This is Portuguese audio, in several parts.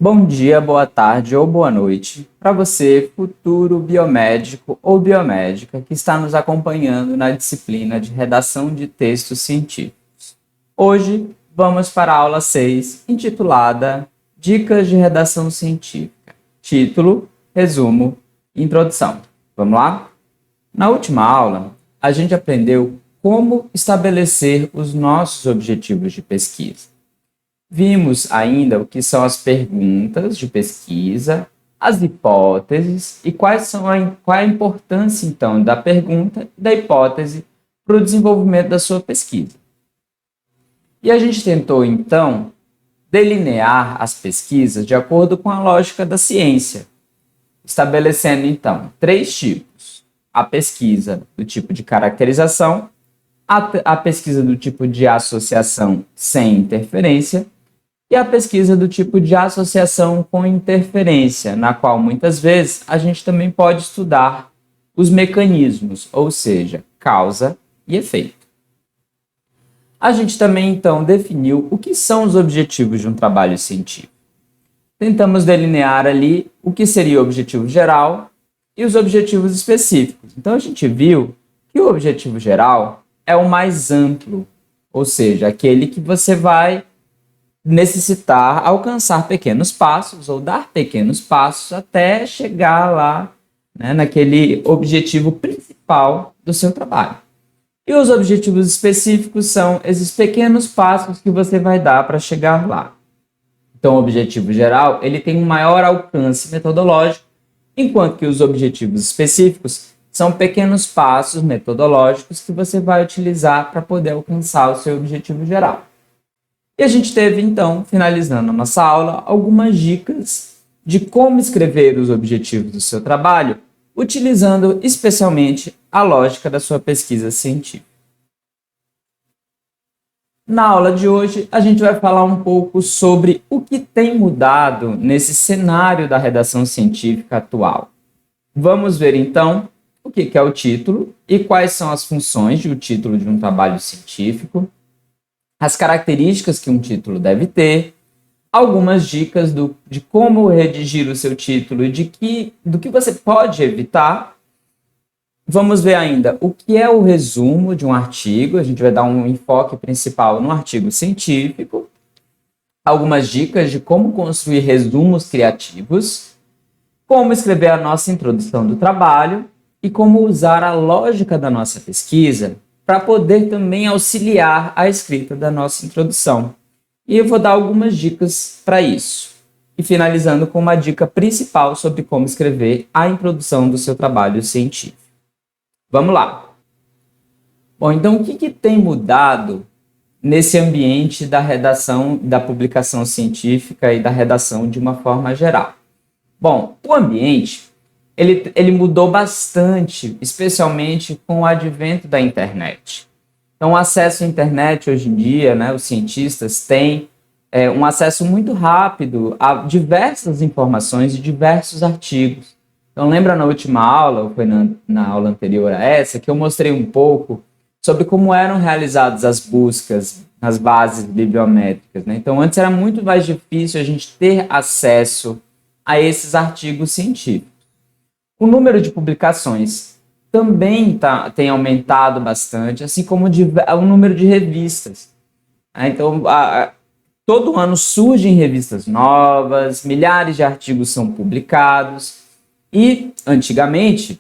Bom dia, boa tarde ou boa noite para você, futuro biomédico ou biomédica que está nos acompanhando na disciplina de redação de textos científicos. Hoje vamos para a aula 6, intitulada Dicas de Redação Científica. Título, resumo, introdução. Vamos lá? Na última aula, a gente aprendeu como estabelecer os nossos objetivos de pesquisa. Vimos ainda o que são as perguntas de pesquisa, as hipóteses e qual é a importância, então, da pergunta e da hipótese para o desenvolvimento da sua pesquisa. E a gente tentou, então, delinear as pesquisas de acordo com a lógica da ciência, estabelecendo, então, 3 tipos. A pesquisa do tipo de caracterização, a pesquisa do tipo de associação sem interferência, e a pesquisa do tipo de associação com interferência, na qual muitas vezes a gente também pode estudar os mecanismos, ou seja, causa e efeito. A gente também então definiu o que são os objetivos de um trabalho científico. Tentamos delinear ali o que seria o objetivo geral e os objetivos específicos. Então a gente viu que o objetivo geral é o mais amplo, ou seja, aquele que você vai necessitar alcançar pequenos passos ou dar pequenos passos até chegar lá, né, naquele objetivo principal do seu trabalho. E os objetivos específicos são esses pequenos passos que você vai dar para chegar lá. Então, o objetivo geral ele tem um maior alcance metodológico, enquanto que os objetivos específicos são pequenos passos metodológicos que você vai utilizar para poder alcançar o seu objetivo geral. E a gente teve, então, finalizando a nossa aula, algumas dicas de como escrever os objetivos do seu trabalho, utilizando especialmente a lógica da sua pesquisa científica. Na aula de hoje, a gente vai falar um pouco sobre o que tem mudado nesse cenário da redação científica atual. Vamos ver, então, o que é o título e quais são as funções do título de um trabalho científico, as características que um título deve ter, algumas dicas de como redigir o seu título e do que você pode evitar. Vamos ver ainda o que é o resumo de um artigo, a gente vai dar um enfoque principal no artigo científico, algumas dicas de como construir resumos criativos, como escrever a nossa introdução do trabalho e como usar a lógica da nossa pesquisa para poder também auxiliar a escrita da nossa introdução. E eu vou dar algumas dicas para isso. E finalizando com uma dica principal sobre como escrever a introdução do seu trabalho científico. Vamos lá. Bom, então o que tem mudado nesse ambiente da redação, da publicação científica e da redação de uma forma geral? Bom, o ambiente ele mudou bastante, especialmente com o advento da internet. Então, o acesso à internet hoje em dia, né, os cientistas têm um acesso muito rápido a diversas informações e diversos artigos. Então, lembra na última aula, ou foi na aula anterior a essa, que eu mostrei um pouco sobre como eram realizadas as buscas nas bases bibliométricas, né? Então, antes era muito mais difícil a gente ter acesso a esses artigos científicos. O número de publicações também tem aumentado bastante, assim como o número de revistas. Então, todo ano surgem revistas novas, milhares de artigos são publicados, e antigamente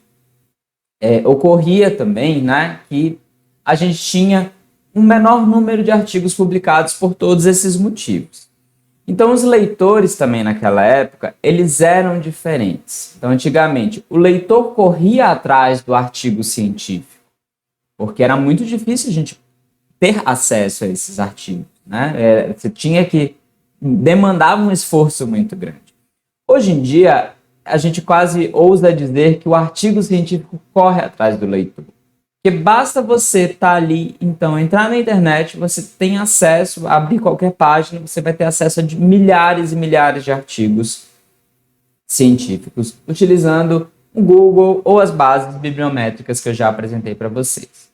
ocorria também, né, que a gente tinha um menor número de artigos publicados por todos esses motivos. Então, os leitores também naquela época, eles eram diferentes. Então, antigamente, o leitor corria atrás do artigo científico, porque era muito difícil a gente ter acesso a esses artigos, né? Você tinha que demandava um esforço muito grande. Hoje em dia, a gente quase ousa dizer que o artigo científico corre atrás do leitor. Porque basta você estar ali, então, entrar na internet, você tem acesso, abrir qualquer página, você vai ter acesso a milhares e milhares de artigos científicos, utilizando o Google ou as bases bibliométricas que eu já apresentei para vocês.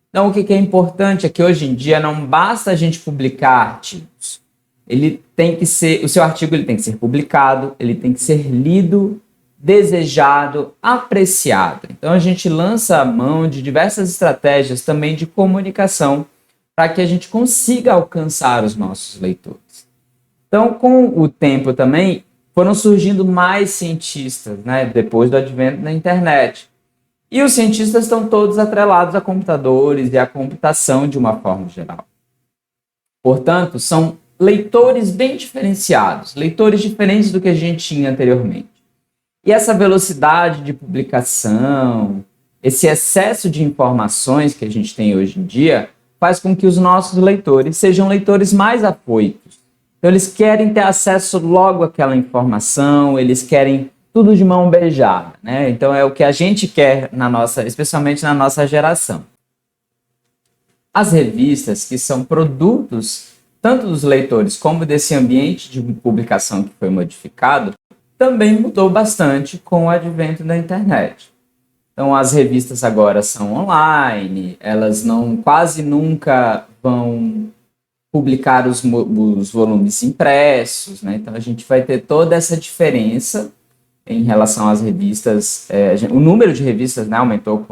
Então, o que é importante é que hoje em dia não basta a gente publicar artigos. ele tem que ser, o seu artigo ele tem que ser publicado, ele tem que ser lido, desejado, apreciado. Então a gente lança a mão de diversas estratégias também de comunicação para que a gente consiga alcançar os nossos leitores. Então, com o tempo também, foram surgindo mais cientistas, né, depois do advento da internet. E os cientistas estão todos atrelados a computadores e à computação de uma forma geral. Portanto, são leitores bem diferenciados, leitores diferentes do que a gente tinha anteriormente. E essa velocidade de publicação, esse excesso de informações que a gente tem hoje em dia, faz com que os nossos leitores sejam leitores mais afoitos. Então, eles querem ter acesso logo àquela informação, eles querem tudo de mão beijada, né? Então, é o que a gente quer, especialmente na nossa geração. As revistas, que são produtos tanto dos leitores como desse ambiente de publicação que foi modificado, também mudou bastante com o advento da internet. Então, as revistas agora são online, elas quase nunca vão publicar os volumes impressos, né? Então, a gente vai ter toda essa diferença em relação às revistas. O número de revistas, né, aumentou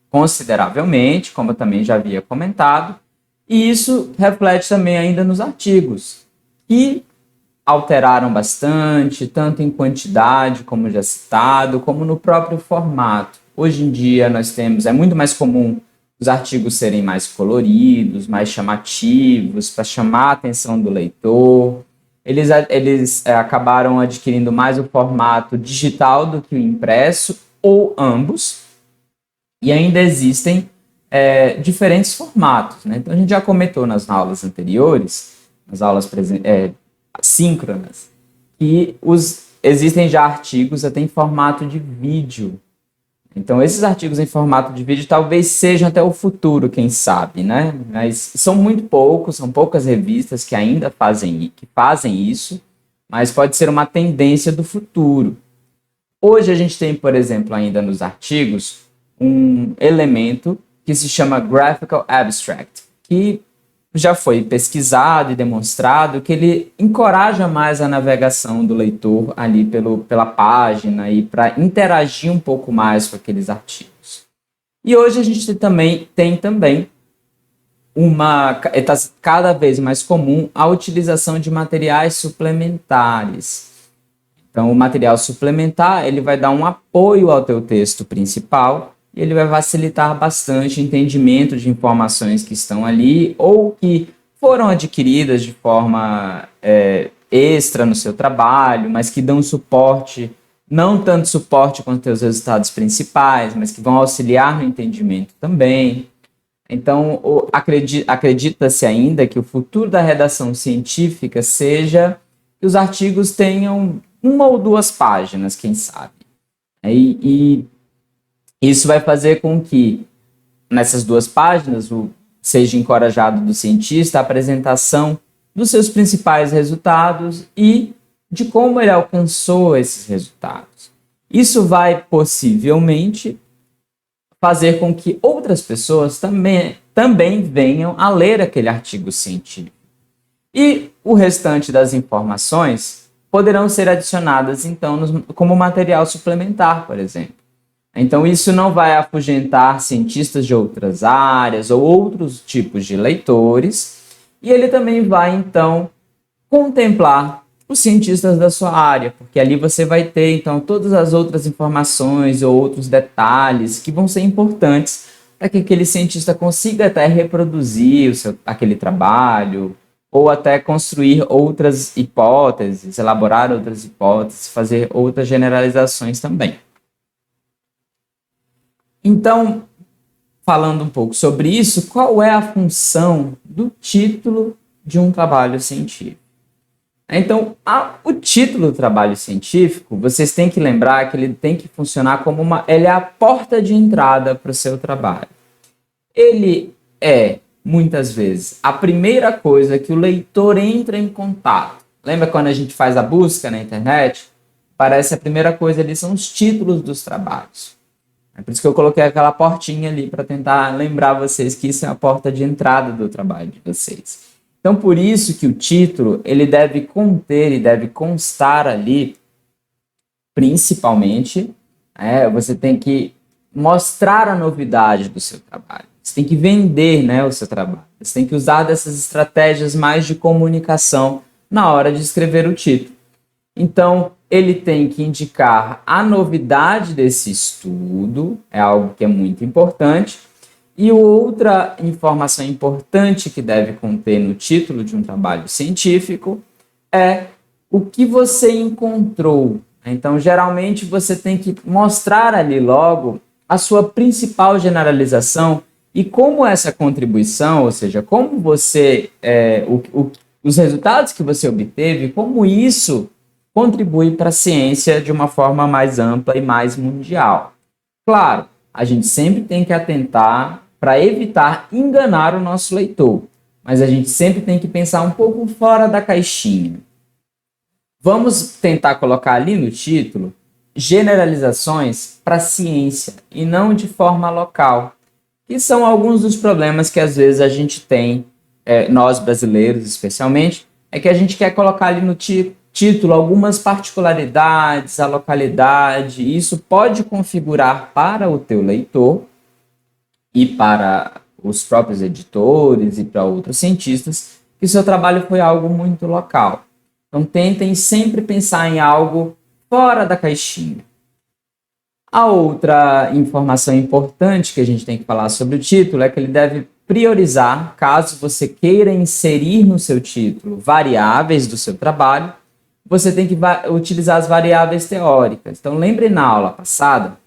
consideravelmente, como eu também já havia comentado, e isso reflete também ainda nos artigos, que alteraram bastante, tanto em quantidade, como já citado, como no próprio formato. Hoje em dia é muito mais comum os artigos serem mais coloridos, mais chamativos, para chamar a atenção do leitor. Eles acabaram adquirindo mais o formato digital do que o impresso, ou ambos, e ainda existem diferentes formatos, né? Então, a gente já comentou nas aulas anteriores, nas aulas síncronas, que existem já artigos até em formato de vídeo. Então, esses artigos em formato de vídeo talvez sejam até o futuro, quem sabe, né? Mas são muito poucos, são poucas revistas que ainda fazem isso, mas pode ser uma tendência do futuro. Hoje a gente tem, por exemplo, ainda nos artigos, um elemento que se chama Graphical Abstract, que já foi pesquisado e demonstrado que ele encoraja mais a navegação do leitor ali pela página e para interagir um pouco mais com aqueles artigos. E hoje a gente tem também está cada vez mais comum a utilização de materiais suplementares. Então, o material suplementar ele vai dar um apoio ao teu texto principal, ele vai facilitar bastante o entendimento de informações que estão ali ou que foram adquiridas de forma extra no seu trabalho, mas que dão suporte, não tanto suporte com os seus resultados principais, mas que vão auxiliar no entendimento também. Então, acredita-se ainda que o futuro da redação científica seja que os artigos tenham 1 ou 2 páginas, quem sabe. E isso vai fazer com que, nessas 2 páginas, seja encorajado do cientista a apresentação dos seus principais resultados e de como ele alcançou esses resultados. Isso vai, possivelmente, fazer com que outras pessoas também venham a ler aquele artigo científico. E o restante das informações poderão ser adicionadas, então, como material suplementar, por exemplo. Então, isso não vai afugentar cientistas de outras áreas ou outros tipos de leitores, e ele também vai, então, contemplar os cientistas da sua área, porque ali você vai ter, então, todas as outras informações ou outros detalhes que vão ser importantes para que aquele cientista consiga até reproduzir aquele trabalho, ou até construir outras hipóteses, elaborar outras hipóteses, fazer outras generalizações também. Então, falando um pouco sobre isso, qual é a função do título de um trabalho científico? Então, o título do trabalho científico, vocês têm que lembrar que ele tem que funcionar como ele é a porta de entrada para o seu trabalho. Ele é, muitas vezes, a primeira coisa que o leitor entra em contato. Lembra quando a gente faz a busca na internet? Parece a primeira coisa ali são os títulos dos trabalhos. É por isso que eu coloquei aquela portinha ali para tentar lembrar vocês que isso é a porta de entrada do trabalho de vocês. Então, por isso que o título ele deve conter e deve constar ali, principalmente, você tem que mostrar a novidade do seu trabalho. Você tem que vender, né, o seu trabalho. Você tem que usar dessas estratégias mais de comunicação na hora de escrever o título. Então, ele tem que indicar a novidade desse estudo, é algo que é muito importante. E outra informação importante que deve conter no título de um trabalho científico é o que você encontrou. Então, geralmente, você tem que mostrar ali logo a sua principal generalização e como essa contribuição, ou seja, como você, os resultados que você obteve, como isso contribui para a ciência de uma forma mais ampla e mais mundial. Claro, a gente sempre tem que atentar para evitar enganar o nosso leitor, mas a gente sempre tem que pensar um pouco fora da caixinha. Vamos tentar colocar ali no título generalizações para a ciência e não de forma local, que são alguns dos problemas que às vezes a gente tem, nós brasileiros especialmente, é que a gente quer colocar ali no título algumas particularidades, a localidade, e isso pode configurar para o teu leitor e para os próprios editores e para outros cientistas que seu trabalho foi algo muito local. Então tentem sempre pensar em algo fora da caixinha. A outra informação importante que a gente tem que falar sobre o título é que ele deve priorizar, caso você queira inserir no seu título variáveis do seu trabalho, você tem que utilizar as variáveis teóricas. Então, lembre na aula passada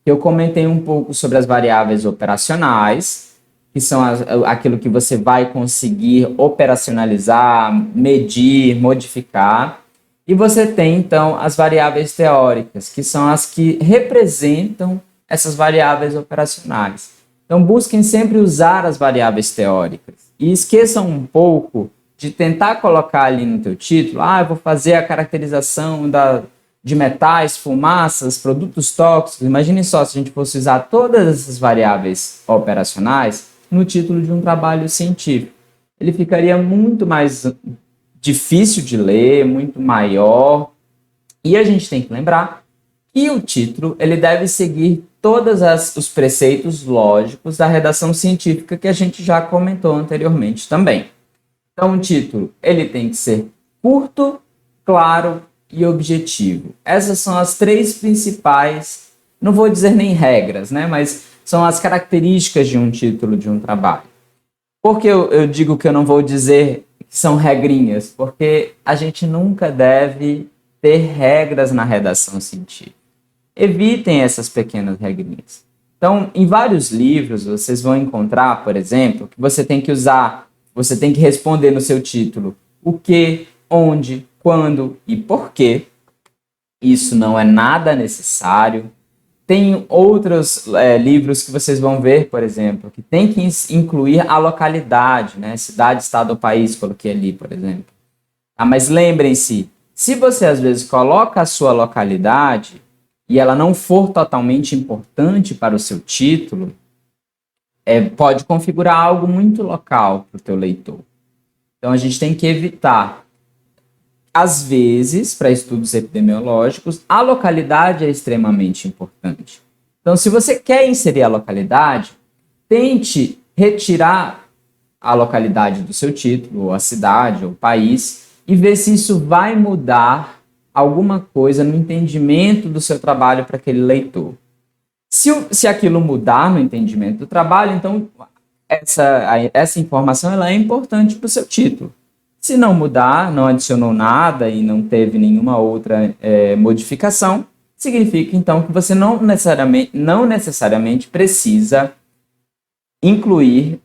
que eu comentei um pouco sobre as variáveis operacionais, que são aquilo que você vai conseguir operacionalizar, medir, modificar. E você tem, então, as variáveis teóricas, que são as que representam essas variáveis operacionais. Então, busquem sempre usar as variáveis teóricas. E esqueçam um pouco de tentar colocar ali no teu título, eu vou fazer a caracterização de metais, fumaças, produtos tóxicos. Imagine só se a gente fosse usar todas essas variáveis operacionais no título de um trabalho científico. Ele ficaria muito mais difícil de ler, muito maior. E a gente tem que lembrar que o título ele deve seguir todos os preceitos lógicos da redação científica que a gente já comentou anteriormente também. Então, o título ele tem que ser curto, claro e objetivo. Essas são as três principais, não vou dizer nem regras, né, mas são as características de um título de um trabalho. Por que eu digo que eu não vou dizer que são regrinhas? Porque a gente nunca deve ter regras na redação científica. Evitem essas pequenas regrinhas. Então, em vários livros, vocês vão encontrar, por exemplo, que você tem que responder no seu título o que, onde, quando e por quê. Isso não é nada necessário. Tem outros livros que vocês vão ver, por exemplo, que tem que incluir a localidade, né? Cidade, estado ou país, coloquei ali, por exemplo. Mas lembrem-se, se você às vezes coloca a sua localidade e ela não for totalmente importante para o seu título, pode configurar algo muito local para o teu leitor. Então, a gente tem que evitar. Às vezes, para estudos epidemiológicos, a localidade é extremamente importante. Então, se você quer inserir a localidade, tente retirar a localidade do seu título, ou a cidade, ou o país, e ver se isso vai mudar alguma coisa no entendimento do seu trabalho para aquele leitor. Se aquilo mudar no entendimento do trabalho, então essa informação ela é importante para o seu título. Se não mudar, não adicionou nada e não teve nenhuma outra modificação, significa então que você não necessariamente precisa incluir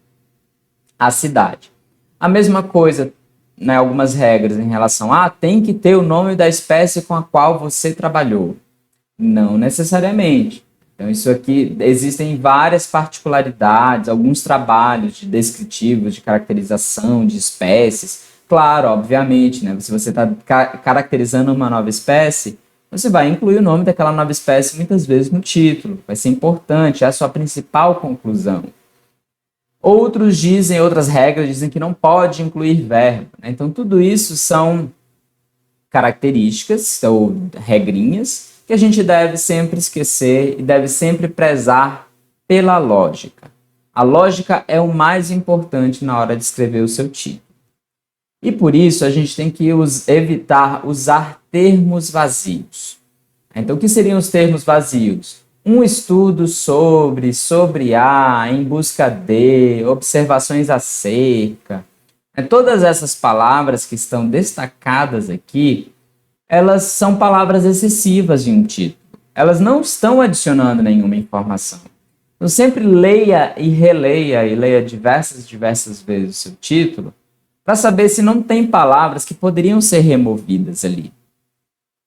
a cidade. A mesma coisa, né, algumas regras em relação tem que ter o nome da espécie com a qual você trabalhou. Não necessariamente. Então, isso aqui, existem várias particularidades, alguns trabalhos descritivos, de caracterização de espécies. Claro, obviamente, né? Se você está caracterizando uma nova espécie, você vai incluir o nome daquela nova espécie muitas vezes no título. Vai ser importante, é a sua principal conclusão. Outros dizem, outras regras dizem que não pode incluir verbo, né? Então, tudo isso são características ou regrinhas que a gente deve sempre esquecer e deve sempre prezar pela lógica. A lógica é o mais importante na hora de escrever o seu título. E por isso a gente tem que evitar usar termos vazios. Então, o que seriam os termos vazios? Um estudo sobre a, em busca de, observações acerca. Todas essas palavras que estão destacadas aqui, elas são palavras excessivas em um título. Elas não estão adicionando nenhuma informação. Então, sempre leia e releia e leia diversas vezes o seu título para saber se não tem palavras que poderiam ser removidas ali.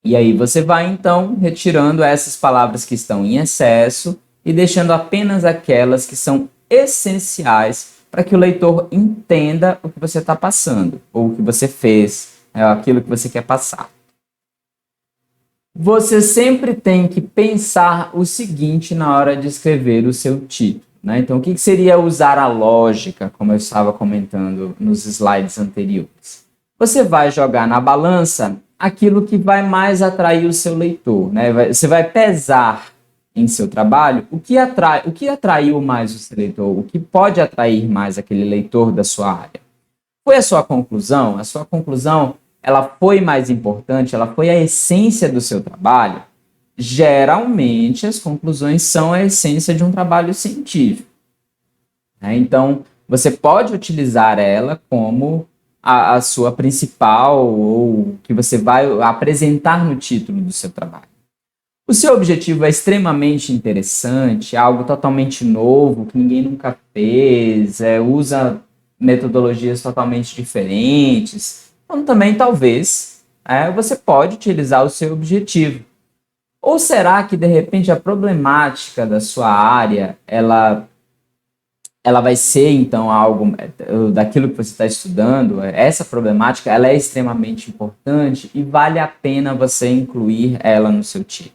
E aí você vai, então, retirando essas palavras que estão em excesso e deixando apenas aquelas que são essenciais para que o leitor entenda o que você está passando, ou o que você fez, aquilo que você quer passar. Você sempre tem que pensar o seguinte na hora de escrever o seu título, né? Então, o que seria usar a lógica, como eu estava comentando nos slides anteriores? Você vai jogar na balança aquilo que vai mais atrair o seu leitor, né? Você vai pesar em seu trabalho o que atraiu mais o seu leitor, o que pode atrair mais aquele leitor da sua área. Foi a sua conclusão? A sua conclusão, ela foi mais importante, ela foi a essência do seu trabalho? Geralmente, as conclusões são a essência de um trabalho científico, né? Então, você pode utilizar ela como a sua principal ou que você vai apresentar no título do seu trabalho. O seu objetivo é extremamente interessante, algo totalmente novo, que ninguém nunca fez, usa metodologias totalmente diferentes. Então, também, talvez, você pode utilizar o seu objetivo. Ou será que, de repente, a problemática da sua área, ela vai ser, então, algo daquilo que você está estudando? Essa problemática, ela é extremamente importante e vale a pena você incluir ela no seu título.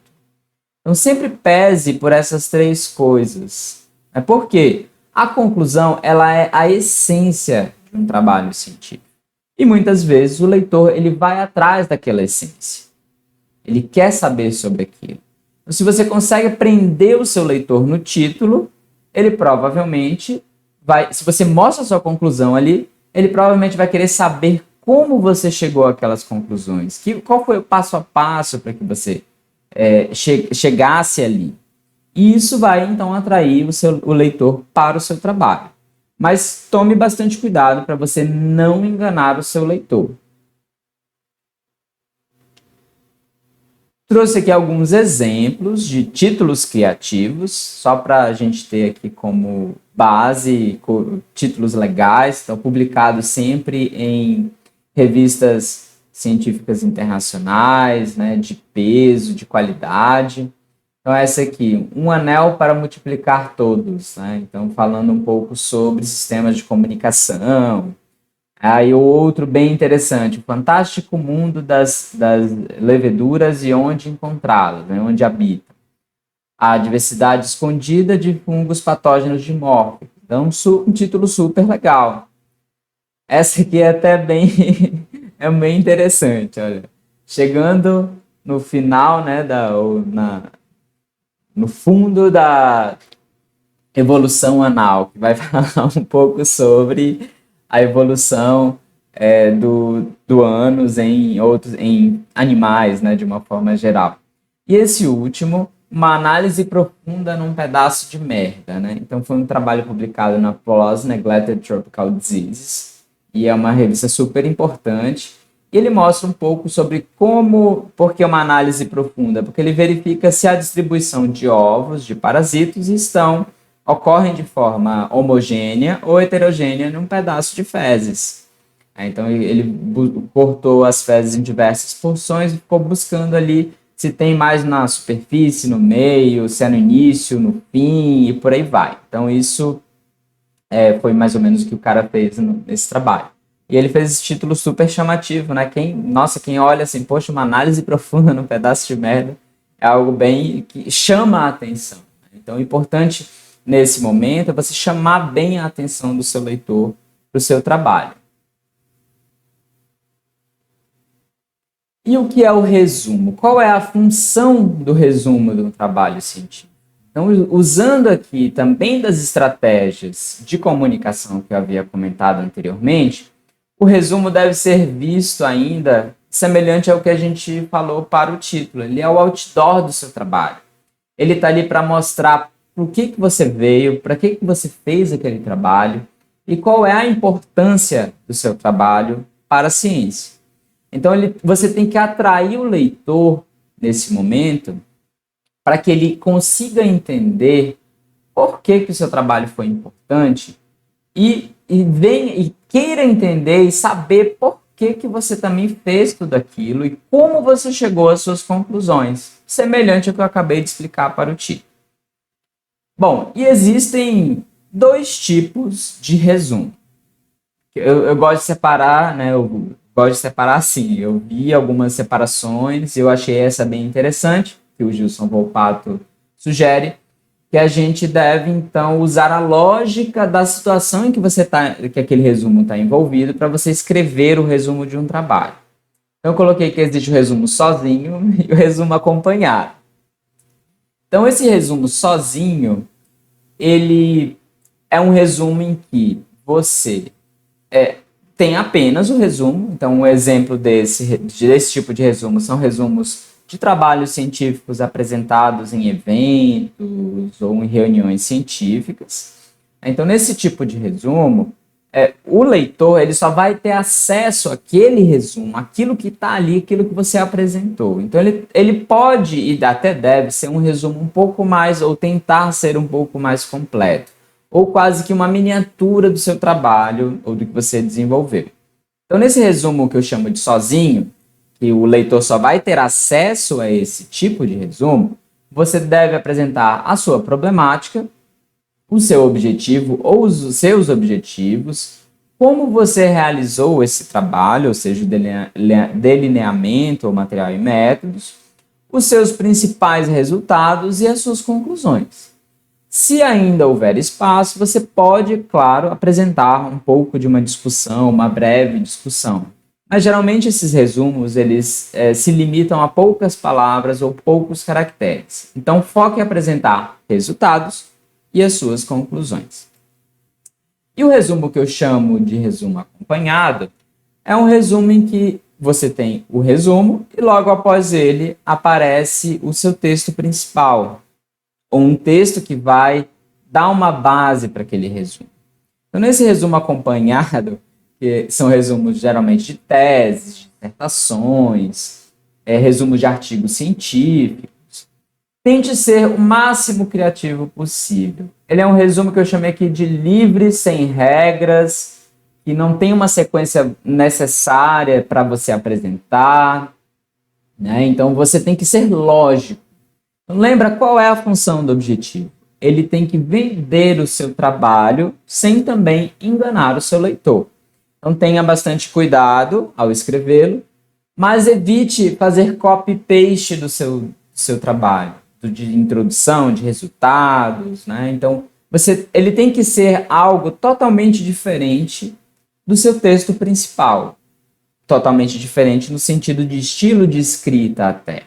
Então, sempre pese por essas três coisas. Por quê? A conclusão, ela é a essência de um trabalho científico. E muitas vezes o leitor, ele vai atrás daquela essência. Ele quer saber sobre aquilo. Então, se você consegue prender o seu leitor no título, ele provavelmente vai, se você mostra a sua conclusão ali, ele provavelmente vai querer saber como você chegou àquelas conclusões, qual foi o passo a passo para que você chegasse ali. E isso vai, então, atrair o leitor para o seu trabalho. Mas tome bastante cuidado para você não enganar o seu leitor. Trouxe aqui alguns exemplos de títulos criativos, só para a gente ter aqui como base títulos legais, estão publicados sempre em revistas científicas internacionais, né, de peso, de qualidade. Então, essa aqui, Um Anel para Multiplicar Todos, né? Então, falando um pouco sobre sistemas de comunicação. Aí o outro bem interessante, O Fantástico Mundo das Leveduras e Onde Encontrá-las, né? Onde habitam. A Diversidade Escondida de Fungos Patógenos Dimórficos. Então, um título super legal. Essa aqui é até bem, é bem interessante, olha. Chegando no final, né, no fundo da evolução anal, que vai falar um pouco sobre a evolução do ânus em animais, né, de uma forma geral. E esse último, Uma Análise Profunda num Pedaço de Merda, né? Então foi um trabalho publicado na PLOS Neglected Tropical Diseases, e é uma revista super importante. E ele mostra um pouco sobre por que uma análise profunda, porque ele verifica se a distribuição de ovos de parasitos ocorrem de forma homogênea ou heterogênea num pedaço de fezes. Então ele cortou as fezes em diversas porções e ficou buscando ali se tem mais na superfície, no meio, se é no início, no fim e por aí vai. Então isso foi mais ou menos o que o cara fez nesse trabalho. E ele fez esse título super chamativo, né? Quem olha assim, poxa, uma análise profunda num pedaço de merda, é algo bem que chama a atenção. Então é importante nesse momento é você chamar bem a atenção do seu leitor para o seu trabalho. E o que é o resumo? Qual é a função do resumo do trabalho científico? Então, usando aqui também das estratégias de comunicação que eu havia comentado anteriormente, o resumo deve ser visto ainda semelhante ao que a gente falou para o título. Ele é o outdoor do seu trabalho. Ele está ali para mostrar por que você veio, para que você fez aquele trabalho e qual é a importância do seu trabalho para a ciência. Então, você tem que atrair o leitor nesse momento para que ele consiga entender por que o seu trabalho foi importante e queira entender e saber por que você também fez tudo aquilo e como você chegou às suas conclusões, semelhante ao que eu acabei de explicar para o título. Bom, e existem dois tipos de resumo. Eu gosto de separar, né? Eu gosto de separar assim. Eu vi algumas separações, eu achei essa bem interessante, que o Gilson Volpato sugere, que a gente deve, então, usar a lógica da situação em que que aquele resumo está envolvido para você escrever o resumo de um trabalho. Então, eu coloquei que existe o resumo sozinho e o resumo acompanhado. Então, esse resumo sozinho, ele é um resumo em que você tem apenas o resumo. Então, um exemplo desse tipo de resumo são resumos de trabalhos científicos apresentados em eventos ou em reuniões científicas. Então, nesse tipo de resumo, o leitor ele só vai ter acesso àquele resumo, aquilo que está ali, aquilo que você apresentou. Então, ele pode e até deve ser um resumo um pouco mais, ou tentar ser um pouco mais completo, ou quase que uma miniatura do seu trabalho ou do que você desenvolveu. Então, nesse resumo que eu chamo de sozinho, que o leitor só vai ter acesso a esse tipo de resumo, você deve apresentar a sua problemática, o seu objetivo ou os seus objetivos, como você realizou esse trabalho, ou seja, o delineamento ou material e métodos, os seus principais resultados e as suas conclusões. Se ainda houver espaço, você pode, claro, apresentar um pouco de uma discussão, uma breve discussão. Mas geralmente esses resumos eles se limitam a poucas palavras ou poucos caracteres. Então foque em apresentar resultados e as suas conclusões. E o resumo que eu chamo de resumo acompanhado é um resumo em que você tem o resumo e logo após ele aparece o seu texto principal, ou um texto que vai dar uma base para aquele resumo. Então, nesse resumo acompanhado, que são resumos geralmente de teses, de dissertações, resumos de artigos científicos, tente ser o máximo criativo possível. Ele é um resumo que eu chamei aqui de livre, sem regras, que não tem uma sequência necessária para você apresentar, né? Então, você tem que ser lógico. Então, lembra qual é a função do objetivo? Ele tem que vender o seu trabalho sem também enganar o seu leitor. Então, tenha bastante cuidado ao escrevê-lo, mas evite fazer copy-paste do seu trabalho, de introdução, de resultados, né? Então, ele tem que ser algo totalmente diferente do seu texto principal. Totalmente diferente no sentido de estilo de escrita até.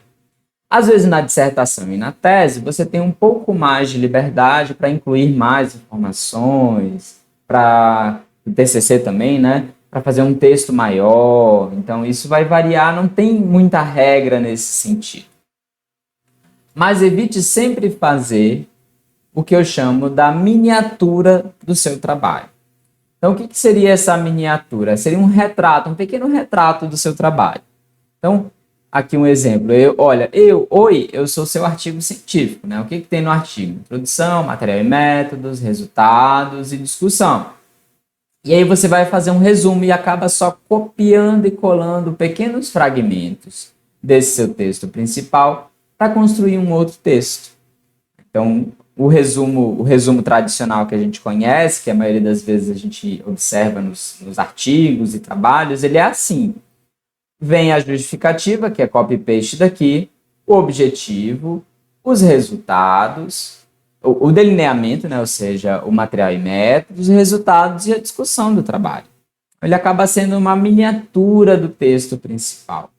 Às vezes, na dissertação e na tese, você tem um pouco mais de liberdade para incluir mais informações, para o TCC também, né? Para fazer um texto maior. Então, isso vai variar, não tem muita regra nesse sentido. Mas evite sempre fazer o que eu chamo da miniatura do seu trabalho. Então, o que seria essa miniatura? Seria um retrato, um pequeno retrato do seu trabalho. Então, aqui um exemplo. Eu sou seu artigo científico, né? O que tem no artigo? Introdução, material e métodos, resultados e discussão. E aí você vai fazer um resumo e acaba só copiando e colando pequenos fragmentos desse seu texto principal para construir um outro texto. Então, o resumo tradicional que a gente conhece, que a maioria das vezes a gente observa nos artigos e trabalhos, ele é assim. Vem a justificativa, que é copy-paste daqui, o objetivo, os resultados, o delineamento, né, ou seja, o material e métodos, os resultados e a discussão do trabalho. Ele acaba sendo uma miniatura do texto principal.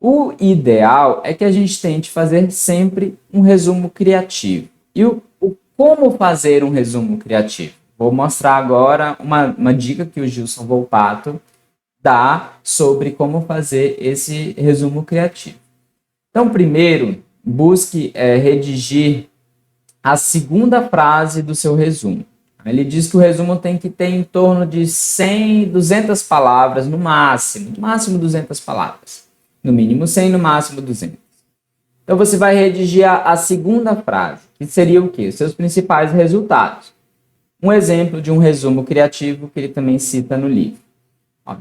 O ideal é que a gente tente fazer sempre um resumo criativo. E como fazer um resumo criativo? Vou mostrar agora uma dica que o Gilson Volpato dá sobre como fazer esse resumo criativo. Então, primeiro, busque redigir a segunda frase do seu resumo. Ele diz que o resumo tem que ter em torno de 100, 200 palavras no máximo 200 palavras. No mínimo 100, no máximo 200. Então você vai redigir a segunda frase, que seria o quê? Os seus principais resultados. Um exemplo de um resumo criativo que ele também cita no livro.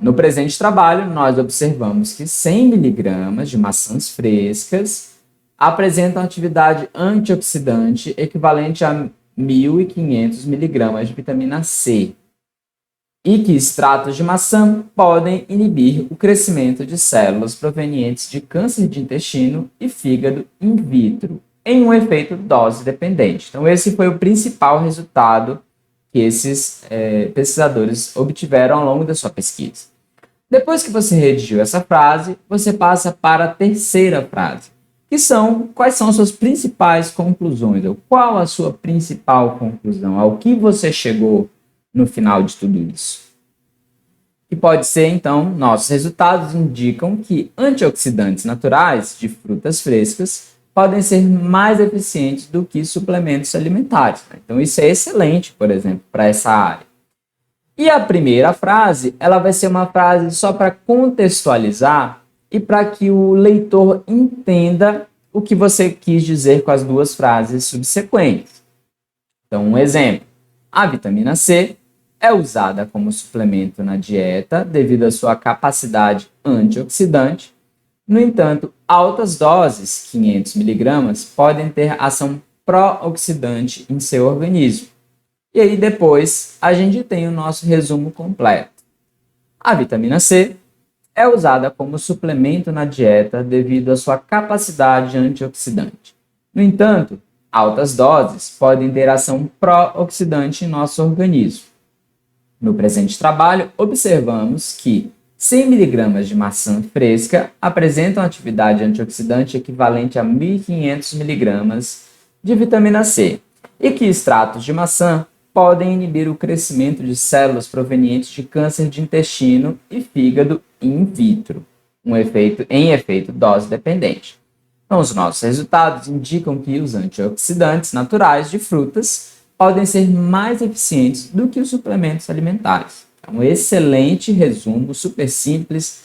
No presente trabalho, nós observamos que 100 miligramas de maçãs frescas apresentam atividade antioxidante equivalente a 1.500 miligramas de vitamina C e que extratos de maçã podem inibir o crescimento de células provenientes de câncer de intestino e fígado in vitro, em um efeito dose dependente. Então, esse foi o principal resultado que esses pesquisadores obtiveram ao longo da sua pesquisa. Depois que você redigiu essa frase, você passa para a terceira frase, que são quais são as suas principais conclusões, ou qual a sua principal conclusão, ao que você chegou no final de tudo isso. E pode ser, então, nossos resultados indicam que antioxidantes naturais de frutas frescas podem ser mais eficientes do que suplementos alimentares. Então, isso é excelente, por exemplo, para essa área. E a primeira frase, ela vai ser uma frase só para contextualizar e para que o leitor entenda o que você quis dizer com as duas frases subsequentes. Então, um exemplo. A vitamina C é usada como suplemento na dieta devido à sua capacidade antioxidante. No entanto, altas doses, 500 miligramas, podem ter ação pró-oxidante em seu organismo. E aí depois a gente tem o nosso resumo completo. A vitamina C é usada como suplemento na dieta devido à sua capacidade antioxidante. No entanto, altas doses podem ter ação pró-oxidante em nosso organismo. No presente trabalho, observamos que 100 mg de maçã fresca apresentam atividade antioxidante equivalente a 1.500 mg de vitamina C e que extratos de maçã podem inibir o crescimento de células provenientes de câncer de intestino e fígado in vitro, em efeito dose dependente. Então, os nossos resultados indicam que os antioxidantes naturais de frutas podem ser mais eficientes do que os suplementos alimentares. É um excelente resumo, super simples,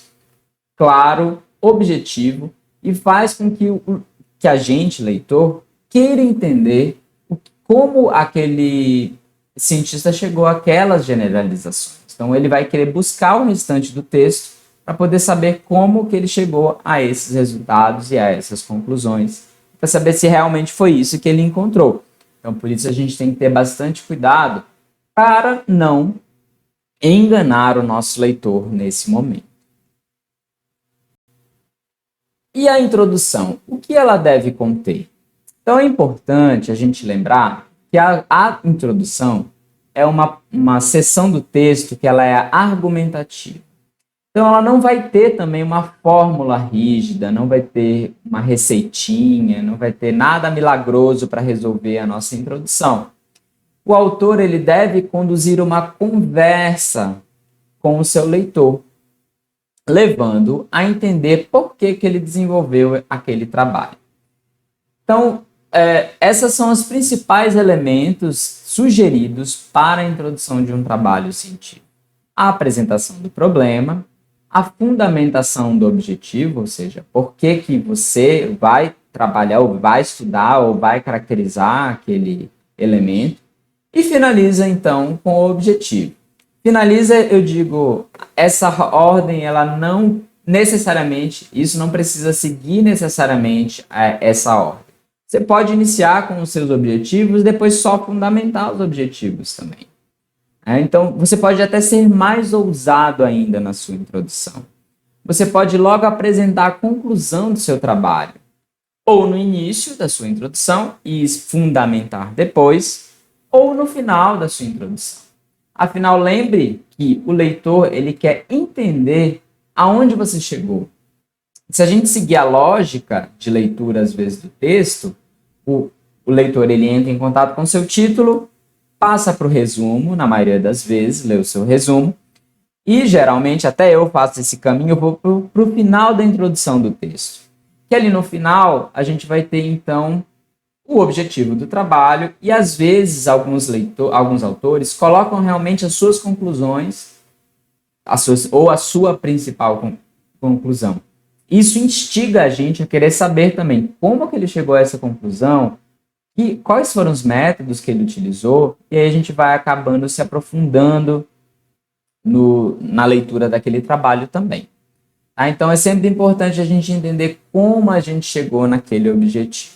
claro, objetivo e faz com que a gente, leitor, queira entender como aquele cientista chegou àquelas generalizações. Então, ele vai querer buscar o restante do texto para poder saber como que ele chegou a esses resultados e a essas conclusões, para saber se realmente foi isso que ele encontrou. Então, por isso a gente tem que ter bastante cuidado para não enganar o nosso leitor nesse momento. E a introdução? O que ela deve conter? Então, é importante a gente lembrar que a introdução é uma seção do texto que ela é argumentativa. Então, ela não vai ter também uma fórmula rígida, não vai ter uma receitinha, não vai ter nada milagroso para resolver a nossa introdução. O autor ele deve conduzir uma conversa com o seu leitor, levando a entender por que ele desenvolveu aquele trabalho. Então, esses são os principais elementos sugeridos para a introdução de um trabalho científico. A apresentação do problema, a fundamentação do objetivo, ou seja, por que você vai trabalhar, ou vai estudar, ou vai caracterizar aquele elemento, e finaliza, então, com o objetivo. Finaliza, eu digo, essa ordem, ela não necessariamente, isso não precisa seguir necessariamente essa ordem. Você pode iniciar com os seus objetivos, depois só fundamentar os objetivos também. Então, você pode até ser mais ousado ainda na sua introdução. Você pode logo apresentar a conclusão do seu trabalho. ou no início da sua introdução e fundamentar depois, ou no final da sua introdução. Afinal, lembre que o leitor ele quer entender aonde você chegou. Se a gente seguir a lógica de leitura, às vezes, do texto, o leitor ele entra em contato com o seu título, passa para o resumo, na maioria das vezes, lê o seu resumo, e geralmente, até eu faço esse caminho, eu vou para o final da introdução do texto. Que ali no final, a gente vai ter, então, o objetivo do trabalho, e às vezes alguns autores colocam realmente as suas conclusões, ou a sua principal conclusão. Isso instiga a gente a querer saber também como que ele chegou a essa conclusão, e quais foram os métodos que ele utilizou, e aí a gente vai acabando se aprofundando na leitura daquele trabalho também. Tá? Então é sempre importante a gente entender como a gente chegou naquele objetivo.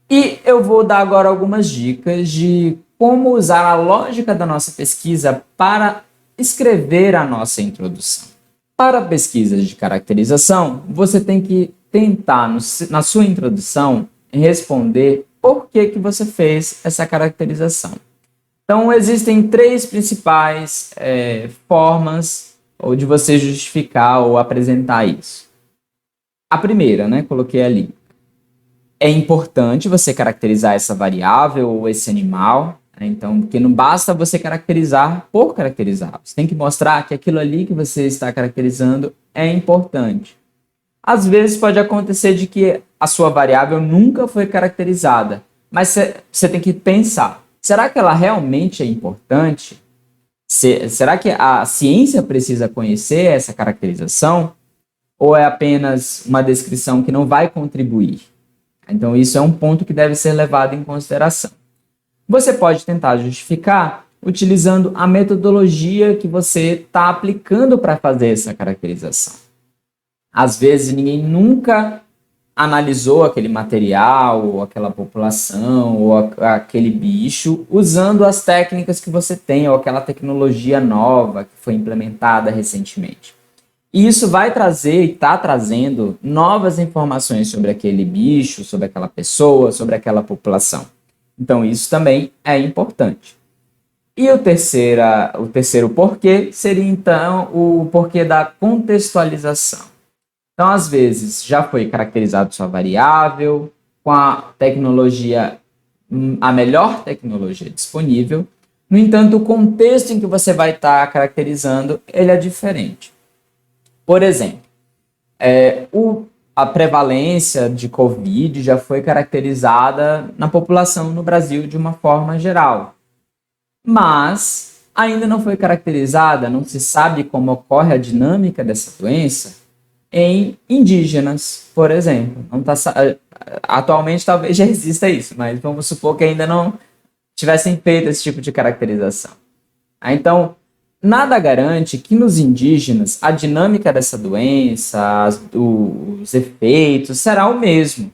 E eu vou dar agora algumas dicas de como usar a lógica da nossa pesquisa para escrever a nossa introdução. Para pesquisas de caracterização, você tem que tentar, na sua introdução, responder por que você fez essa caracterização. Então, existem três principais formas de você justificar ou apresentar isso. A primeira, coloquei ali. É importante você caracterizar essa variável ou esse animal, então, porque não basta você caracterizar por caracterizar. Você tem que mostrar que aquilo ali que você está caracterizando é importante. Às vezes pode acontecer de que a sua variável nunca foi caracterizada, mas você tem que pensar, será que ela realmente é importante? Será que a ciência precisa conhecer essa caracterização? Ou é apenas uma descrição que não vai contribuir? Então, isso é um ponto que deve ser levado em consideração. Você pode tentar justificar utilizando a metodologia que você está aplicando para fazer essa caracterização. Às vezes, ninguém nunca analisou aquele material, ou aquela população, ou aquele bicho, usando as técnicas que você tem, ou aquela tecnologia nova que foi implementada recentemente. E isso vai trazer e está trazendo novas informações sobre aquele bicho, sobre aquela pessoa, sobre aquela população. Então, isso também é importante. E o terceiro porquê seria, então, o porquê da contextualização. Então, às vezes, já foi caracterizado sua variável com a tecnologia, a melhor tecnologia disponível. No entanto, o contexto em que você vai estar caracterizando, ele é diferente. Por exemplo, a prevalência de Covid já foi caracterizada na população no Brasil de uma forma geral. Mas ainda não foi caracterizada, não se sabe como ocorre a dinâmica dessa doença em indígenas, por exemplo. Atualmente talvez já exista isso, mas vamos supor que ainda não tivessem feito esse tipo de caracterização. Então, nada garante que nos indígenas a dinâmica dessa doença, os efeitos, será o mesmo.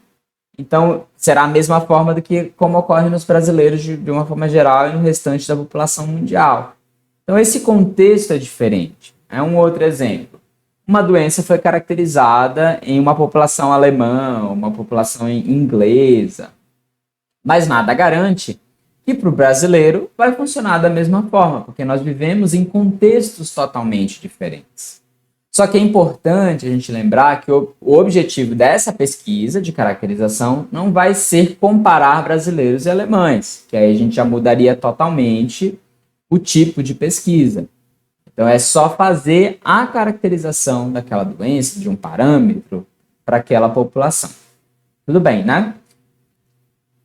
Então, será a mesma forma do que como ocorre nos brasileiros de uma forma geral e no restante da população mundial. Então, esse contexto é diferente. É um outro exemplo. Uma doença foi caracterizada em uma população alemã, uma população inglesa, mas nada garante que para o brasileiro vai funcionar da mesma forma, porque nós vivemos em contextos totalmente diferentes. Só que é importante a gente lembrar que o objetivo dessa pesquisa de caracterização não vai ser comparar brasileiros e alemães, que aí a gente já mudaria totalmente o tipo de pesquisa. Então é só fazer a caracterização daquela doença, de um parâmetro, para aquela população. Tudo bem, né?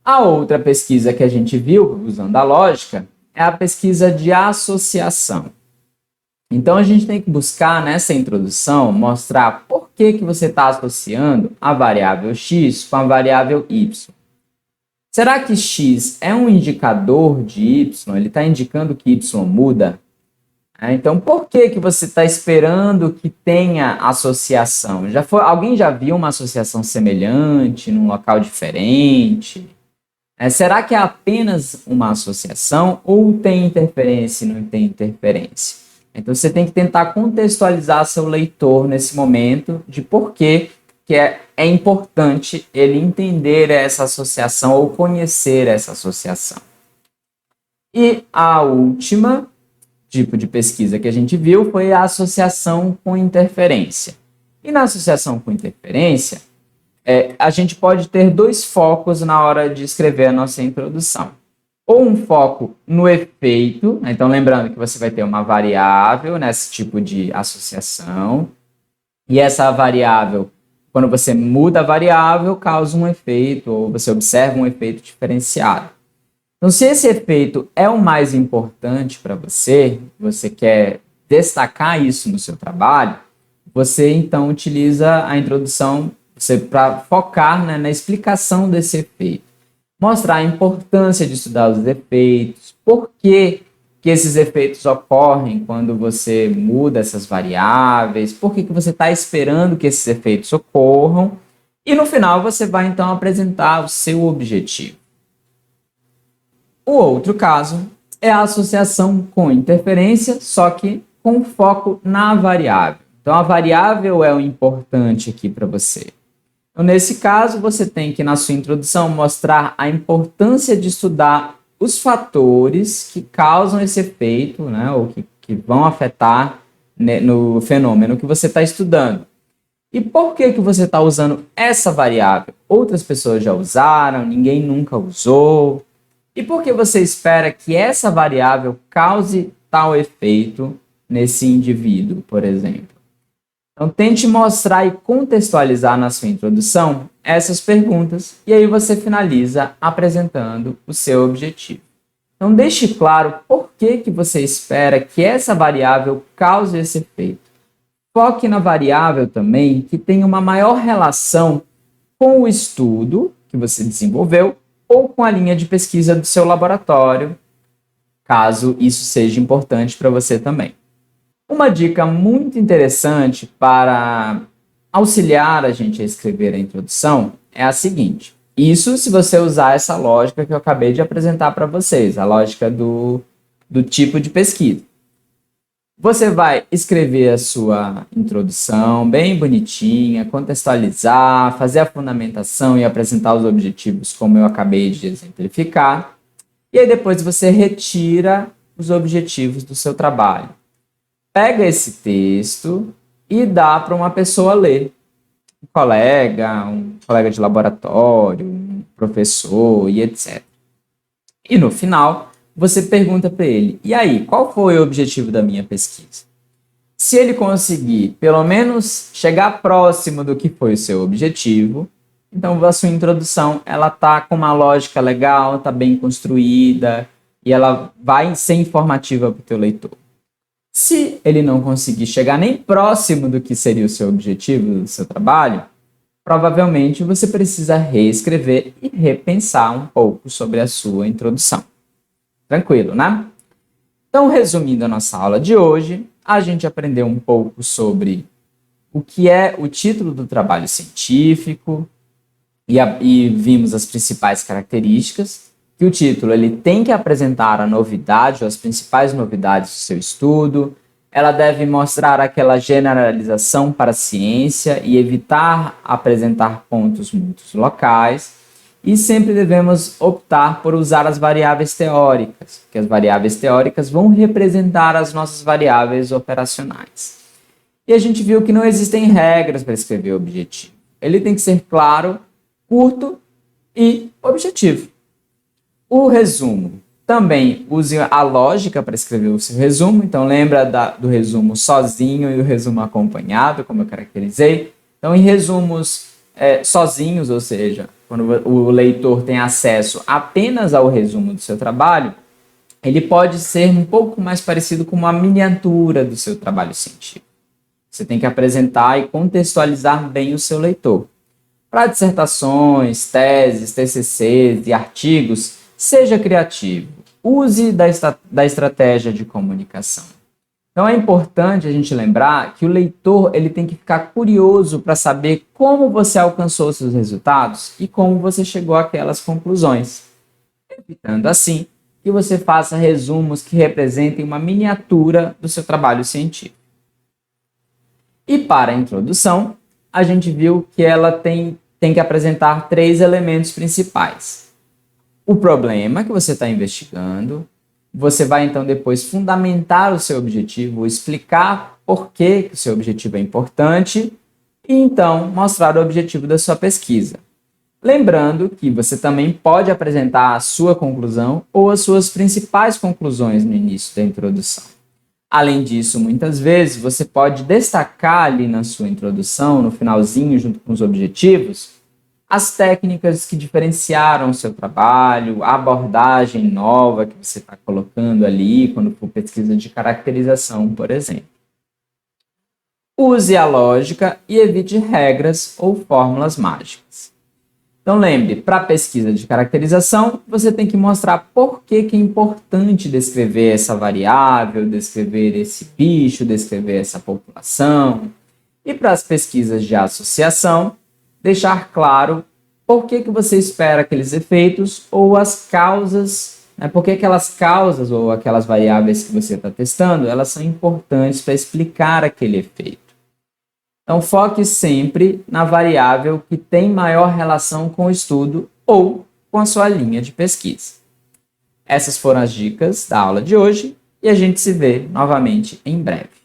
A outra pesquisa que a gente viu, usando a lógica, é a pesquisa de associação. Então, a gente tem que buscar, nessa introdução, mostrar por que você está associando a variável x com a variável y. Será que x é um indicador de y? Ele está indicando que y muda? Então, por que você está esperando que tenha associação? Alguém já viu uma associação semelhante, num local diferente? Será que é apenas uma associação ou tem interferência e não tem interferência? Então, você tem que tentar contextualizar seu leitor nesse momento de por que é importante ele entender essa associação ou conhecer essa associação. E a última tipo de pesquisa que a gente viu foi a associação com interferência. E na associação com interferência, a gente pode ter dois focos na hora de escrever a nossa introdução. Ou um foco no efeito, né? Então lembrando que você vai ter uma variável nesse tipo de associação, e essa variável, quando você muda a variável, causa um efeito, ou você observa um efeito diferenciado. Então, se esse efeito é o mais importante para você, você quer destacar isso no seu trabalho, você então utiliza a introdução para focar, né, na explicação desse efeito. Mostrar a importância de estudar os efeitos, por que esses efeitos ocorrem quando você muda essas variáveis, por que você está esperando que esses efeitos ocorram, e no final você vai então apresentar o seu objetivo. O outro caso é a associação com interferência, só que com foco na variável. Então, a variável é o importante aqui para você. Então, nesse caso, você tem que, na sua introdução, mostrar a importância de estudar os fatores que causam esse efeito, né, ou que vão afetar, né, no fenômeno que você está estudando. E por que você está usando essa variável? Outras pessoas já usaram, ninguém nunca usou. E por que você espera que essa variável cause tal efeito nesse indivíduo, por exemplo? Então, tente mostrar e contextualizar na sua introdução essas perguntas e aí você finaliza apresentando o seu objetivo. Então, deixe claro por que você espera que essa variável cause esse efeito. Foque na variável também que tem uma maior relação com o estudo que você desenvolveu ou com a linha de pesquisa do seu laboratório, caso isso seja importante para você também. Uma dica muito interessante para auxiliar a gente a escrever a introdução é a seguinte. Isso se você usar essa lógica que eu acabei de apresentar para vocês, a lógica do tipo de pesquisa. Você vai escrever a sua introdução bem bonitinha, contextualizar, fazer a fundamentação e apresentar os objetivos como eu acabei de exemplificar. E aí depois você retira os objetivos do seu trabalho. Pega esse texto e dá para uma pessoa ler. Um colega de laboratório, um professor e etc. E no final, você pergunta para ele, e aí, qual foi o objetivo da minha pesquisa? Se ele conseguir, pelo menos, chegar próximo do que foi o seu objetivo, então a sua introdução, ela tá com uma lógica legal, tá bem construída, e ela vai ser informativa para o teu leitor. Se ele não conseguir chegar nem próximo do que seria o seu objetivo do seu trabalho, provavelmente você precisa reescrever e repensar um pouco sobre a sua introdução. Tranquilo, né? Então, resumindo a nossa aula de hoje, a gente aprendeu um pouco sobre o que é o título do trabalho científico e vimos as principais características, que o título ele tem que apresentar a novidade ou as principais novidades do seu estudo, ela deve mostrar aquela generalização para a ciência e evitar apresentar pontos muito locais, e sempre devemos optar por usar as variáveis teóricas, porque as variáveis teóricas vão representar as nossas variáveis operacionais. E a gente viu que não existem regras para escrever objetivo. Ele tem que ser claro, curto e objetivo. O resumo. Também use a lógica para escrever o seu resumo. Então, lembra do resumo sozinho e o resumo acompanhado, como eu caracterizei. Então, em resumos sozinhos, ou seja, quando o leitor tem acesso apenas ao resumo do seu trabalho, ele pode ser um pouco mais parecido com uma miniatura do seu trabalho científico. Você tem que apresentar e contextualizar bem o seu leitor. Para dissertações, teses, TCCs e artigos, seja criativo. Use da estratégia de comunicação. Então é importante a gente lembrar que o leitor ele tem que ficar curioso para saber como você alcançou seus resultados e como você chegou àquelas conclusões, evitando assim que você faça resumos que representem uma miniatura do seu trabalho científico. E para a introdução, a gente viu que ela tem que apresentar 3 elementos principais. O problema que você está investigando, você vai então depois fundamentar o seu objetivo, explicar por que o seu objetivo é importante e então mostrar o objetivo da sua pesquisa. Lembrando que você também pode apresentar a sua conclusão ou as suas principais conclusões no início da introdução. Além disso, muitas vezes você pode destacar ali na sua introdução, no finalzinho, junto com os objetivos, as técnicas que diferenciaram o seu trabalho, a abordagem nova que você está colocando ali quando for pesquisa de caracterização, por exemplo. Use a lógica e evite regras ou fórmulas mágicas. Então lembre, para a pesquisa de caracterização, você tem que mostrar por que é importante descrever essa variável, descrever esse bicho, descrever essa população. E para as pesquisas de associação, deixar claro por que você espera aqueles efeitos ou as causas, né? Por que aquelas causas ou aquelas variáveis que você está testando, elas são importantes para explicar aquele efeito. Então, foque sempre na variável que tem maior relação com o estudo ou com a sua linha de pesquisa. Essas foram as dicas da aula de hoje e a gente se vê novamente em breve.